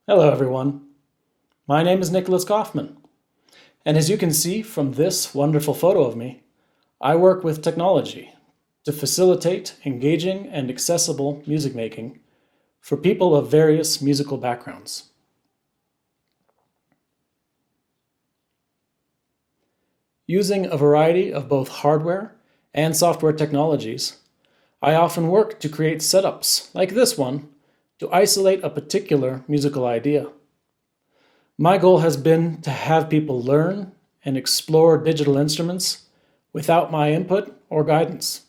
Hello, everyone. My name is Nicholas Kaufman, and as you can see from this wonderful photo of me, I work with technology to facilitate engaging and accessible music making for people of various musical backgrounds. Using a variety of both hardware and software technologies, I often work to create setups like this one to isolate a particular musical idea. My goal has been to have people learn and explore digital instruments without my input or guidance.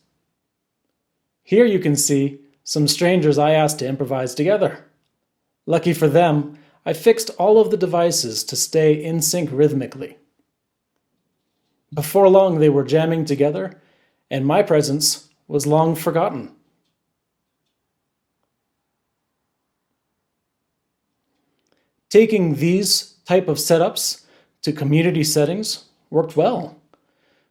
Here you can see some strangers I asked to improvise together. Lucky for them, I fixed all of the devices to stay in sync rhythmically. Before long, they were jamming together, and my presence was long forgotten. Taking these type of setups to community settings worked well.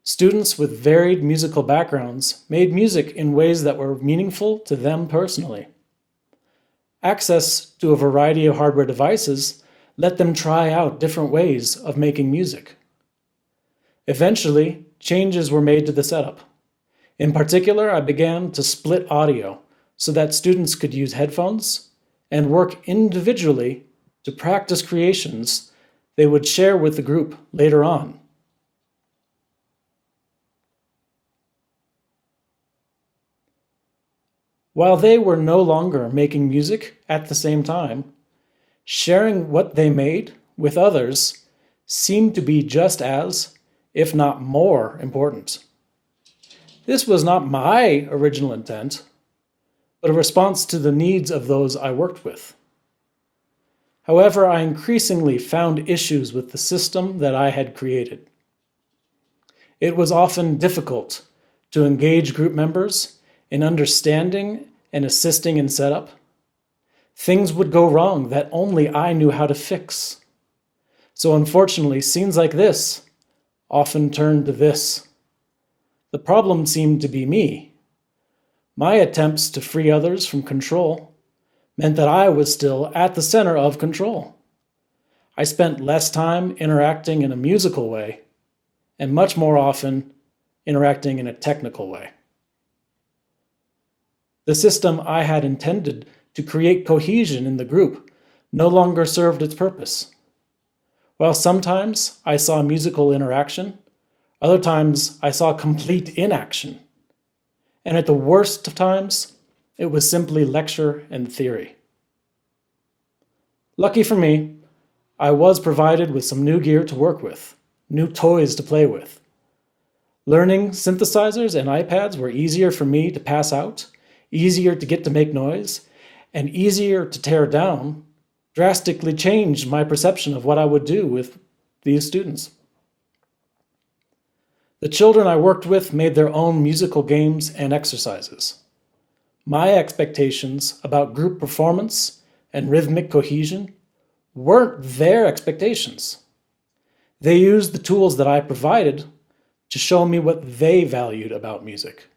Students with varied musical backgrounds made music in ways that were meaningful to them personally. Access to a variety of hardware devices let them try out different ways of making music. Eventually, changes were made to the setup. In particular, I began to split audio so that students could use headphones and work individually to practice creations they would share with the group later on. While they were no longer making music at the same time, sharing what they made with others seemed to be just as, if not more, important. This was not my original intent, but a response to the needs of those I worked with. However, I increasingly found issues with the system that I had created. It was often difficult to engage group members in understanding and assisting in setup. Things would go wrong that only I knew how to fix. So unfortunately, scenes like this often turned to this. The problem seemed to be me. My attempts to free others from control meant that I was still at the center of control. I spent less time interacting in a musical way and much more often interacting in a technical way. The system I had intended to create cohesion in the group no longer served its purpose. While sometimes I saw musical interaction, other times I saw complete inaction. And at the worst of times, it was simply lecture and theory. Lucky for me, I was provided with some new gear to work with, new toys to play with. Learning synthesizers and iPads were easier for me to pass out, easier to get to make noise, and easier to tear down, drastically changed my perception of what I would do with these students. The children I worked with made their own musical games and exercises. My expectations about group performance and rhythmic cohesion weren't their expectations. They used the tools that I provided to show me what they valued about music.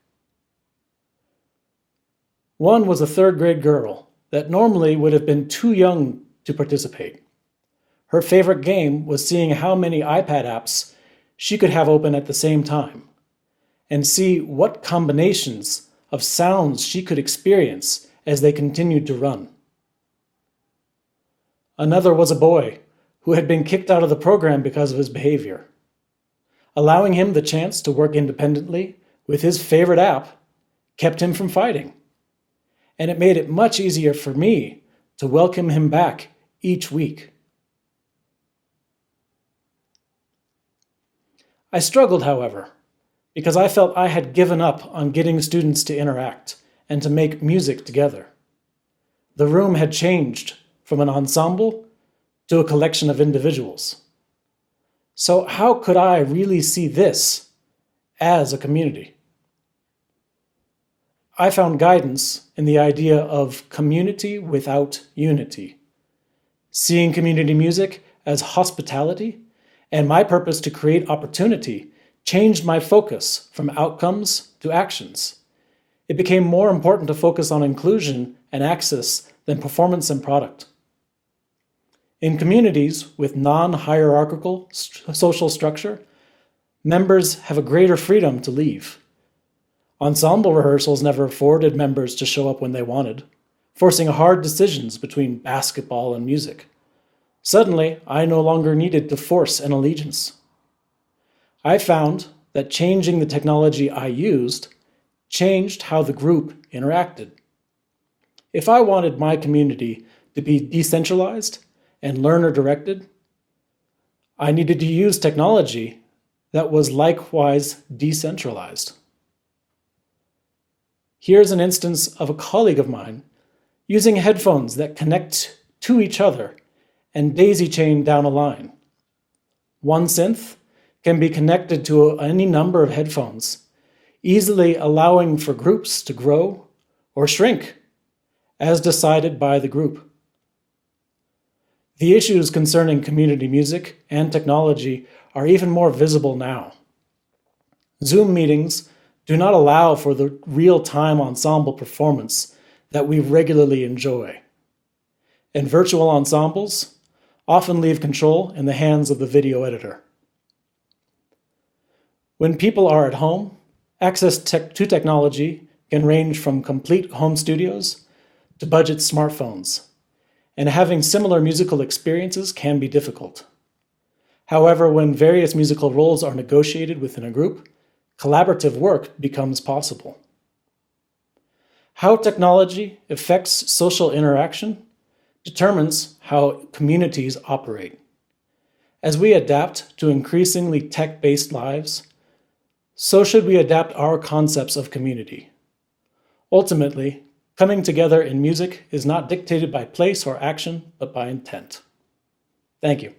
One was a third-grade girl that normally would have been too young to participate. Her favorite game was seeing how many iPad apps she could have open at the same time and see what combinations of sounds she could experience as they continued to run. Another was a boy who had been kicked out of the program because of his behavior. Allowing him the chance to work independently with his favorite app kept him from fighting, and it made it much easier for me to welcome him back each week. I struggled, however, because I felt I had given up on getting students to interact and to make music together. The room had changed from an ensemble to a collection of individuals. So how could I really see this as a community? I found guidance in the idea of community without unity, seeing community music as hospitality, and my purpose to create opportunity changed my focus from outcomes to actions. It became more important to focus on inclusion and access than performance and product. In communities with non-hierarchical social structure, members have a greater freedom to leave. Ensemble rehearsals never afforded members to show up when they wanted, forcing hard decisions between basketball and music. Suddenly, I no longer needed to force an allegiance. I found that changing the technology I used changed how the group interacted. If I wanted my community to be decentralized and learner-directed, I needed to use technology that was likewise decentralized. Here's an instance of a colleague of mine using headphones that connect to each other and daisy chain down a line. One synth can be connected to any number of headphones, easily allowing for groups to grow or shrink, as decided by the group. The issues concerning community music and technology are even more visible now. Zoom meetings do not allow for the real-time ensemble performance that we regularly enjoy. And virtual ensembles often leave control in the hands of the video editor. When people are at home, access to technology can range from complete home studios to budget smartphones, and having similar musical experiences can be difficult. However, when various musical roles are negotiated within a group, collaborative work becomes possible. How technology affects social interaction determines how communities operate. As we adapt to increasingly tech-based lives, so should we adapt our concepts of community. Ultimately, coming together in music is not dictated by place or action, but by intent. Thank you.